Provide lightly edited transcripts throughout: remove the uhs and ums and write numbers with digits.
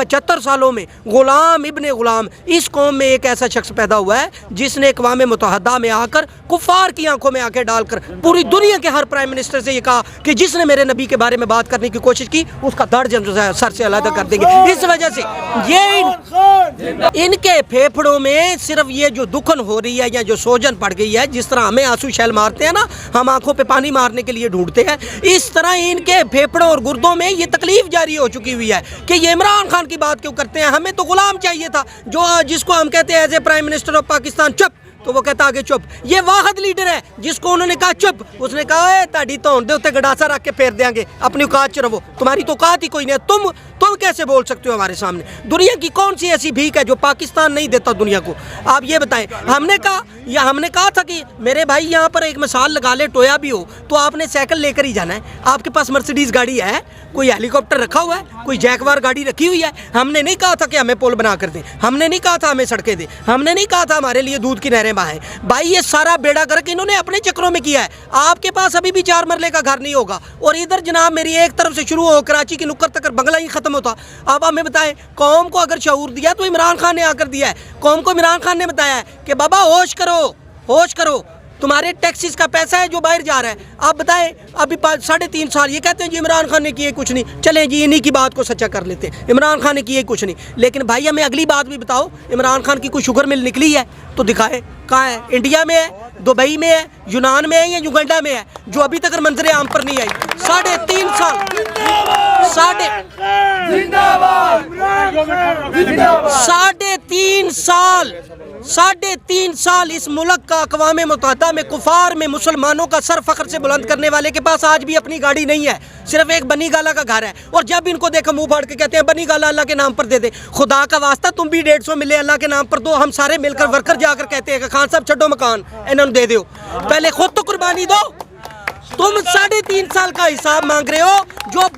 75 सालों में गुलाम इब्ने गुलाम इस कौम में एक ऐसा शख्स पैदा हुआ है जिसने अक़वाम मुत्तहिदा में आकर कुफ़ार की आंखों में आंखें डालकर पूरी दुनिया के हर प्राइम मिनिस्टर से ये कहा कि जिसने मेरे नबी के बारे में बात करने की कोशिश की उसका धड़ जो है सर से अलग कर देंगे। इस वजह से ये इनके फेफड़ों में सिर्फ ये जो दुखन हो रही है या जो सोजन पड़ गई है, जिस तरह हमें आंसू शैल मारते हैं ना, हम आंखों पे पानी मारने के लिए ढूंढते हैं, इस तरह इनके फेफड़ों और गुर्दों में ये तकलीफ जारी हो चुकी हुई है कि ये इमरान खान की बात क्यों करते हैं। हमें तो गुलाम चाहिए था जो जिसको हम कहते हैं as a prime minister of Pakistan चुप, तो वो कहता आगे चुप। ये वाहिद लीडर है जिसको उन्होंने कहा चुप, उसने कहा ताड़ी धौन दे उत्ते गडासा रख के फेर देंगे, अपनी औकात च रहो, तुम्हारी तो औकात ही कोई नहीं है, तुम कैसे बोल सकते हो हमारे सामने। दुनिया की कौन सी ऐसी भीख है जो पाकिस्तान नहीं देता दुनिया को, आप ये बताएं। हमने कहा था कि मेरे भाई यहाँ पर एक मिसाल लगा ले, टोया भी हो तो आपने साइकिल लेकर ही जाना है। आपके पास मर्सिडीज गाड़ी है, कोई हेलीकॉप्टर रखा हुआ है, कोई जैकवार गाड़ी रखी हुई है। हमने नहीं कहा था कि हमें पुल बना कर दें, हमने नहीं कहा था हमें सड़कें दें, हमने नहीं कहा था हमारे लिए दूध की नहरें बहाएं। भाई ये सारा बेड़ा गर्क इन्होंने अपने चक्रों में किया है। आपके पास अभी भी 4 मरले का घर नहीं होगा और इधर जनाब मेरी एक तरफ से शुरू हो कराची की नुक्कड़ तक बंगला ही खत्म होता। अब हमें बताएं, कौम को अगर शऊर दिया तो इमरान खान ने आकर दिया है। कौम को इमरान खान ने बताया है कि बाबा होश करो, तुम्हारे टैक्सीज का पैसा है जो बाहर जा रहा है। आप बताएं, अभी 3.5 साल ये कहते हैं जी इमरान खान ने किए कुछ नहीं, चलें जी इन्हीं की बात को सच्चा कर लेते हैं, इमरान खान ने किए कुछ नहीं। लेकिन भाई हमें अगली बात भी बताओ, इमरान खान की कोई शुगर मिल निकली है तो दिखाए, कहाँ है? इंडिया में है, दुबई में है, यूनान में है या युगांडा में है, जो अभी तक मंजरे आम पर नहीं आई। 3.5 साल इस मुल्क का अक़वाम मुत्तहिदा में कुफार में मुसलमानों का सर फख्र से बुलंद करने वाले के पास आज भी अपनी गाड़ी नहीं है, सिर्फ एक बनी गाला का घर है। और जब इनको देखो मुंह फाड़ के कहते हैं बनी गाला अल्लाह के नाम पर दे दे। खुदा का वास्ता तुम भी 150 मिले अल्लाह के नाम पर दो, हम सारे मिलकर वर्कर जाकर कहते हैं कि खान साहब छड्डो मकान इन्होंने दे दो, पहले खुद तो कुर्बानी दो। तुम 3.5 साल का हिसाब मांग रहे हो, जो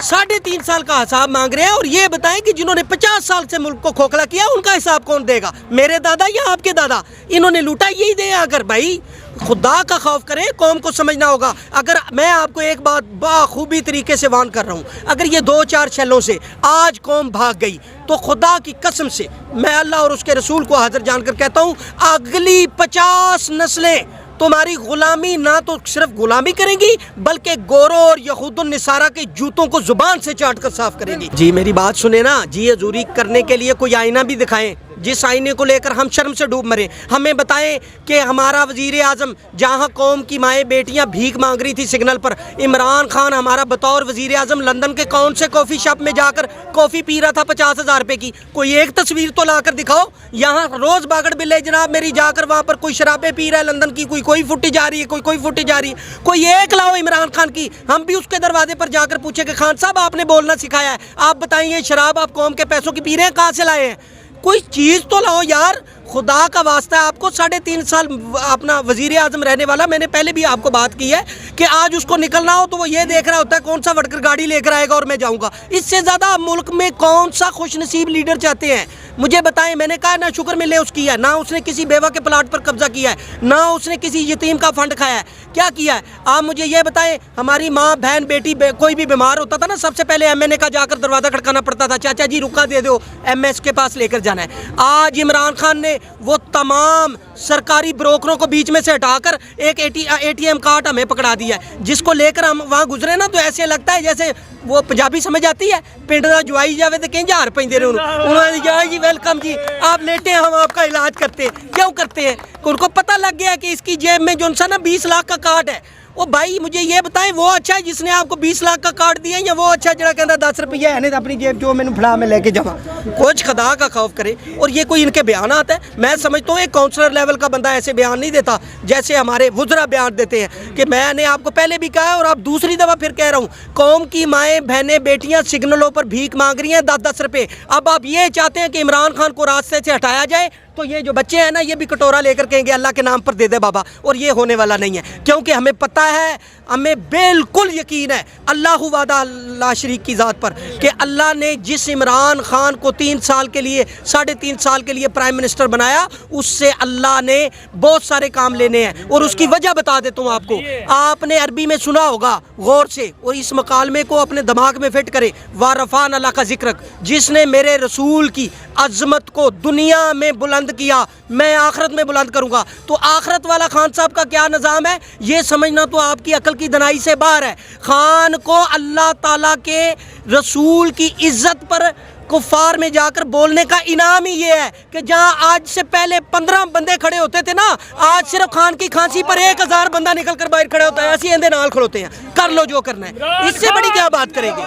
3.5 साल का हिसाब मांग रहे हैं। और ये बताएं कि जिन्होंने 50 साल से मुल्क को खोखला किया उनका हिसाब कौन देगा? मेरे दादा या आपके दादा? इन्होंने लूटा, यही दे। अगर भाई खुदा का खौफ करें, कौम को समझना होगा। अगर मैं आपको एक बात बाखूबी तरीके से वार्न कर रहा हूँ, अगर ये 2-4 छलों से आज कौम भाग गई तो खुदा की कसम से मैं अल्लाह और उसके रसूल को हाजिर जानकर कहता हूँ, अगली 50 नस्लें तुम्हारी गुलामी ना तो सिर्फ गुलामी करेंगी बल्कि गोरों और यहूदुन निसारा के जूतों को जुबान से चाट कर साफ करेंगी। जी मेरी बात सुने ना जी, हजूरी करने के लिए कोई आईना भी दिखाएं, जिस आईने को लेकर हम शर्म से डूब मरे। हमें बताएं कि हमारा वजीर आज़म जहां कौम की माएँ बेटियां भीख मांग रही थी सिग्नल पर, इमरान खान हमारा बतौर वजीर आज़म लंदन के कौन से कॉफ़ी शॉप में जाकर कॉफ़ी पी रहा था 50,000 रुपये की? कोई एक तस्वीर तो ला कर दिखाओ। यहाँ रोज़ बागड़ बिल्ले जनाब मेरी जाकर वहाँ पर कोई शराबें पी रहा है लंदन की, कोई फुटेज आ रही है, कोई फुटेज आ रही है। कोई एक लाओ इमरान खान की, हम भी उसके दरवाजे पर जाकर पूछे कि खान साहब आपने बोलना सिखाया है, आप बताइए शराब आप कौम के पैसों की पी रहे हैं, कहाँ से लाए हैं? कोई चीज़ तो लाओ यार, खुदा का वास्ता है। आपको 3.5 साल अपना वजीर आज़म रहने वाला, मैंने पहले भी आपको बात की है कि आज उसको निकलना हो तो वो ये देख रहा होता है कौन सा वटकर गाड़ी लेकर आएगा और मैं जाऊंगा। इससे ज़्यादा मुल्क में कौन सा खुश नसीब लीडर चाहते हैं मुझे बताएं। मैंने कहा ना शुक्र मिले उसकी है, ना उसने किसी बेवा के प्लाट पर कब्जा किया है, ना उसने किसी यतीम का फंड खाया है, क्या किया है? आप मुझे ये बताएं, हमारी माँ बहन बेटी कोई भी बीमार होता था ना, सबसे पहले MNA का जाकर दरवाज़ा खड़काना पड़ता था, चाचा जी रुका दे दो, MS के पास लेकर जाना है। आज इमरान खान ने वो तमाम सरकारी ब्रोकरों को बीच में से हटाकर एक ATM कार्ड हमें पकड़ा दिया है, जिसको लेकर हम वहाँ गुजरे ना तो ऐसे लगता है जैसे वो पंजाबी समझ आती है, पिंड का जुआई जावे तो कहीं जार पेंदे रहे उन्होंने जी वेलकम जी आप लेटे हैं हम आपका इलाज करते हैं। क्यों करते हैं? उनको पता लग गया कि इसकी जेब में जो सा ना 20 लाख का कार्ड है। ओ भाई मुझे ये बताएं, वो अच्छा है जिसने आपको 20 लाख का कार्ड दिया या वो अच्छा जरा कहता 10 रुपये है नहीं अपनी जेब जो मैंने फड़ा में लेके जावा? कुछ खुदा का खौफ करे। और ये कोई इनके बयान आता है, मैं समझता हूँ एक काउंसलर लेवल का बंदा ऐसे बयान नहीं देता जैसे हमारे वुज़रा बयान देते हैं। कि मैंने आपको पहले भी कहा है और आप दूसरी दफ़ा फिर कह रहा हूँ, कौम की माएँ बहनें बेटियाँ सिग्नलों पर भीख मांग रही हैं 10-10 रुपये। अब आप ये चाहते हैं कि इमरान खान को रास्ते से हटाया जाए तो ये जो बच्चे हैं ना ये भी कटोरा लेकर कहेंगे अल्लाह के नाम पर दे दे बाबा, और ये होने वाला नहीं है। क्योंकि हमें पता लगता है, हमें बिल्कुल यकीन है अल्लाह वादा अल्लाह शरीक की ज़ात पर कि अल्लाह ने जिस इमरान खान को 3 साल के लिए 3.5 साल के लिए प्राइम मिनिस्टर बनाया, उससे अल्लाह ने बहुत सारे काम लेने हैं। और उसकी वजह बता देता हूँ आपको, आपने अरबी में सुना होगा गौर से, और इस मकालमे को अपने दिमाग में फिट करे, वारफ़ान अल्लाह का जिक्र, जिसने मेरे रसूल की अज़मत को दुनिया में बुलंद किया, मैं आखरत में बुलंद करूँगा। तो आखरत वाला खान साहब का क्या निज़ाम है, ये समझना तो आपकी अकल की दनाई से बाहर है। खान को अल्लाह ताला के रसूल की इज़्ज़त पर कुफार में जाकर बोलने का इनाम ही ये है कि जहाँ आज से पहले 15 बंदे खड़े होते थे ना, आज सिर्फ खान की खांसी पर 1000 बंदा निकल कर बाहर खड़े होता है। ऐसी एंदे नाल खड़ोते हैं, कर लो जो करना है, इससे बड़ी क्या बात करेंगे,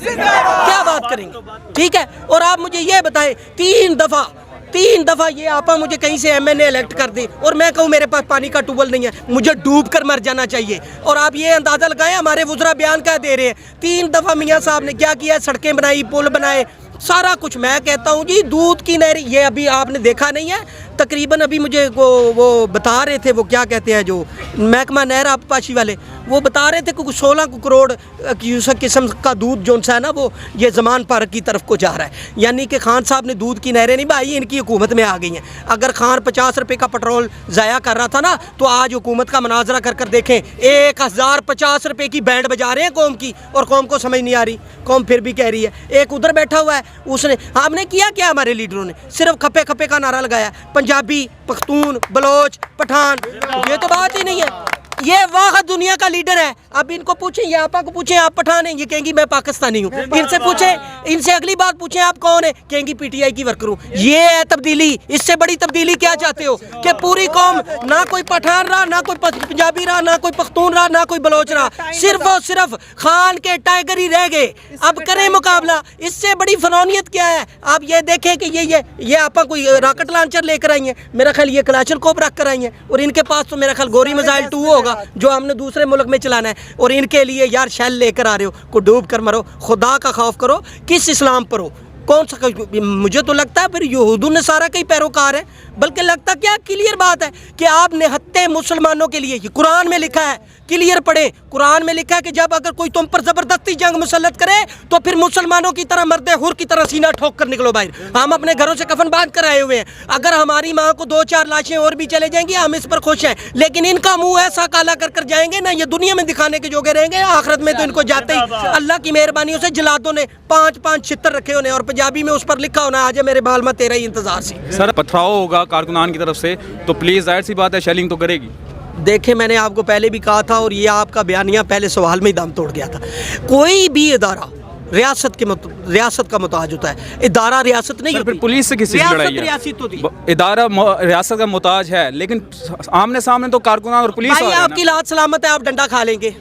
क्या बात करेंगे, ठीक है। और आप मुझे ये बताएं, 3 दफ़ा ये आपा मुझे कहीं से MNA इलेक्ट कर दे और मैं कहूँ मेरे पास पानी का ट्यूबवेल नहीं है, मुझे डूब कर मर जाना चाहिए। और आप ये अंदाज़ा लगाएं हमारे वज़रा बयान क्या दे रहे हैं, 3 दफ़ा मियाँ साहब ने क्या किया, सड़कें बनाई, पुल बनाए, सारा कुछ। मैं कहता हूँ जी दूध की नहर, ये अभी आपने देखा नहीं है, तकरीबन अभी मुझे वो बता रहे थे, वो क्या कहते हैं जो महकमा नहर आबपाशी वाले, वो बता रहे थे कि 16 करोड़ किस्म का दूध जो है ना वो ये ज़मान पार्क की तरफ को जा रहा है। यानी कि खान साहब ने दूध की नहरें नहीं भाई, इनकी हुकूमत में आ गई हैं। अगर खान 50 रुपये का पेट्रोल ज़ाया कर रहा था ना, तो आज हुकूमत का मनाजरा कर देखें, 1050 रुपये की बैंड बजा रहे हैं कौम की, और कौम को समझ नहीं आ रही, कौम फिर भी कह रही है। एक उधर बैठा हुआ है, उसने, आपने किया क्या, हमारे लीडरों ने सिर्फ खपे खपे का नारा लगाया, पंजाबी, पख्तून, बलोच, पठान, ये तो बात ही नहीं है। ये वाहिद दुनिया का लीडर है। अब इनको पूछें, ये आपा को पूछें आप पठान हैं, ये कहेंगी मैं पाकिस्तानी हूँ। इनसे पूछें, इनसे अगली बात पूछें आप कौन है, कहेंगी PTI की वर्कर हूँ। ये है तब्दीली, इससे बड़ी तब्दीली क्या चाहते हो कि पूरी कौम, ना कोई पठान रहा, ना कोई पंजाबी रहा, ना कोई पख्तून रहा, ना कोई बलोच रहा, सिर्फ और सिर्फ खान के टाइगर ही रह गए। अब करें मुकाबला, इससे बड़ी फनौनियत क्या है। आप ये देखें कि ये आपा कोई रॉकेट लॉन्चर लेकर आई हैं, मेरा ख्याल ये कलाशनकोव रख कर आई हैं, और इनके पास तो मेरा ख्याल गोरी मिसाइल 2 होगा जो हमने दूसरे मुल्क में चलाना है, और इनके लिए यार शेल लेकर आ रहे हो, को डूब कर मरो, खुदा का खौफ करो, किस इस्लाम पर हो, कौन सा। मुझे तो लगता है फिर यहूद नसारा के ही पैरोकार है, बल्कि लगता क्या क्लियर बात है कि आप निहत्ते मुसलमानों के लिए, कुरान में लिखा है, क्लियर पढ़े, कुरान में लिखा है कि जब अगर कोई तुम पर ज़बरदस्ती जंग मुसल्लत करे तो फिर मुसलमानों की तरह मर्दे हुर की तरह सीना ठोक कर निकलो बाहर। हम अपने घरों से कफन बांध कर आए हुए हैं, अगर हमारी माँ को 2-4 लाशें और भी चले जाएंगी हम इस पर खुश हैं, लेकिन इनका मुंह ऐसा काला कर जाएंगे ना, ये दुनिया में दिखाने के जोगे रहेंगे, आखिरत में तो इनको जाते ही अल्लाह की मेहरबानी से जलादों ने 5-5 छितर रखे होने, और पंजाबी में उस पर लिखा होना, आज मेरे बाल में तेरा ही इंतजार सी। सर पथराव होगा कारकुनान की तरफ से, तो प्लीज़ जाहिर सी बात है शेलिंग तो करेगी। देखें, मैंने आपको पहले भी कहा था, और ये आपका बयानिया पहले सवाल में ही दम तोड़ गया था। कोई भी इदारा रियासत का मुताज होता है, इदारा रियासत नहीं होती। पुलिस से किसी लड़ाई है, रियासत होती, इदारा रियासत का मुताज है, लेकिन आमने सामने तो कारकुनान और पुलिस। भाई आपकी लात सलामत है, आप डंडा खा लेंगे,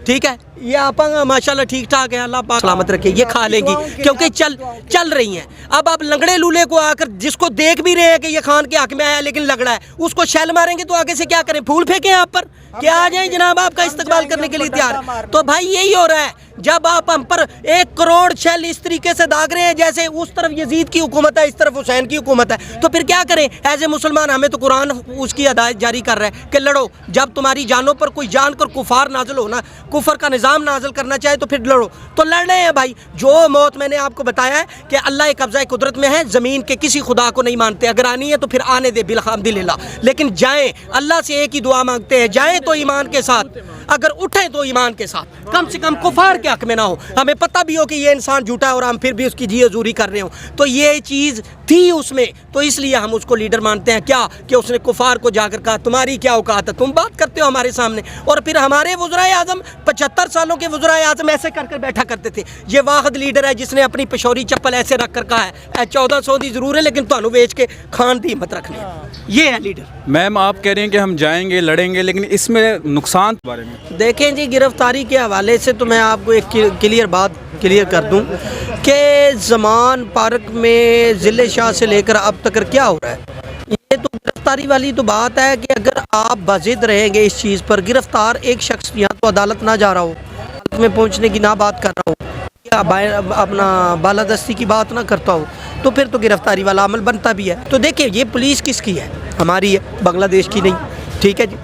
ठीक है, ये आप माशाल्लाह ठीक ठाक है, अल्लाह पाक सलामत रखे, ये खा लेंगी क्योंकि चल रही हैं। अब आप लंगड़े लूले को आकर, जिसको देख भी रहे हैं कि ये खान के हक में आया लेकिन लंगड़ा है, उसको शैल मारेंगे तो आगे से क्या करें, फूल फेंकें आप पर, क्या आ जाए जनाब आपका इस्तकबाल करने के लिए तैयार। तो भाई यही हो रहा है, जब आप हम पर 1 करोड़ शैल इस तरीके से दाग रहे हैं, जैसे उस तरफ यजीद की हुकूमत है, इस तरफ हुसैन की हुकूमत है, तो फिर क्या करें एज ए मुसलमान। हमें तो कुरान उसकी हदायत जारी कर रहा है कि लड़ो, जब तुम्हारी जानों पर कोई जान कर कुफार नाजिल हो ना, कुफर का निज़ाम नाजिल करना चाहे तो फिर लड़ो, तो लड़ रहे हैं भाई। जो मौत मैंने आपको बताया है कि अल्लाह कब्ज़ा कुदरत में है, ज़मीन के किसी खुदा को नहीं मानते, अगर आनी है तो फिर आने दे बिल्हम्दुलिल्लाह, लेकिन जाएँ अल्लाह से एक ही दुआ मांगते हैं, जाएँ तो ईमान के साथ, अगर उठें तो ईमान के साथ, कम से कम कुफार के हक में ना हो। हमें पता भी हो कि ये इंसान झूठा है और हम फिर भी उसकी जी हजूरी कर रहे हो, तो ये चीज़ थी उसमें, तो इसलिए हम उसको लीडर मानते हैं। क्या कि उसने कुफार को जाकर कहा तुम्हारी क्या औकात है, तुम बात करते हो हमारे सामने। और फिर हमारे वज़राए आज़म 75 सालों के वज़राए आज़म ऐसे कर बैठा करते थे। ये वाहिद लीडर है जिसने अपनी पिशोरी चप्पल ऐसे रख कर कहा है 1400 दी ज़रूर है लेकिन ਤੁਹਾਨੂੰ बेच के खान दी हिम्मत रखनी है। ये है लीडर। मैम आप कह रहे हैं कि हम जाएंगे लड़ेंगे, लेकिन इसमें नुकसान के बारे में देखें जी, गिरफ्तारी के हवाले से तो मैं आपको एक क्लियर कर दूं कि ज़मान पार्क में ज़िले शाह से लेकर अब तक क्या हो रहा है। ये तो गिरफ्तारी वाली तो बात है कि अगर आप बाजिद रहेंगे इस चीज़ पर, गिरफ्तार एक शख्स या तो अदालत ना जा रहा हो, अदालत में पहुंचने की ना बात कर रहा हो, या अपना बालादस्ती की बात ना करता हो, तो फिर तो गिरफ्तारी वाला अमल बनता भी है। तो देखिए, ये पुलिस किसकी है, हमारी है, बांग्लादेश की नहीं। ٹھیک ہے جی.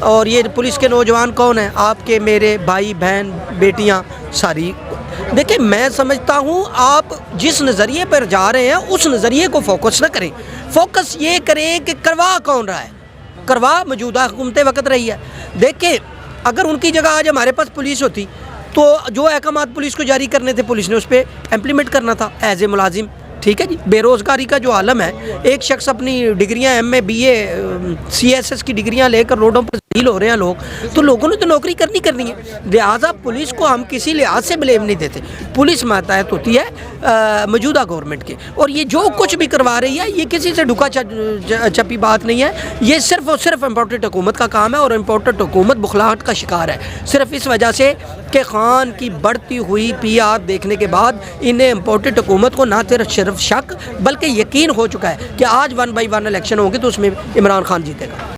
اور یہ پولیس کے نوجوان کون ہیں؟ آپ کے میرے بھائی بہن بیٹیاں ساری. دیکھیں میں سمجھتا ہوں آپ جس نظریے پر جا رہے ہیں اس نظریے کو فوکس نہ کریں. فوکس یہ کریں کہ کروا کون رہا ہے. کروا موجودہ حکومت وقت رہی ہے. دیکھیں اگر ان کی جگہ آج ہمارے پاس پولیس ہوتی تو جو احکامات پولیس کو جاری کرنے تھے پولیس نے اس پہ امپلیمنٹ کرنا تھا ایز اے ملازم. ٹھیک ہے جی. بے روزگاری کا جو عالم ہے، ایک شخص اپنی ڈگریاں M A B A C S S کی ڈگریاں لے کر روڈوں پر ذلیل ہو رہے ہیں لوگ، تو لوگوں نے تو نوکری کرنی ہے. لہٰذا پولیس کو ہم کسی لحاظ سے بلیم نہیں دیتے. پولیس ماتحت ہوتی ہے موجودہ گورنمنٹ کے، اور یہ جو کچھ بھی کروا رہی ہے یہ کسی سے ڈھکا چپی بات نہیں ہے. یہ صرف اور صرف امپورٹنٹ حکومت کا کام ہے، اور امپورٹنٹ حکومت بخلاہٹ کا شکار ہے صرف اس وجہ سے کہ خان کی بڑھتی ہوئی پی آر دیکھنے کے بعد انہیں امپورٹنٹ حکومت کو نہ صرف شک بلکہ یقین ہو چکا ہے کہ آج 1 بائی 1 الیکشن ہوگی تو اس میں عمران خان جیتے گا.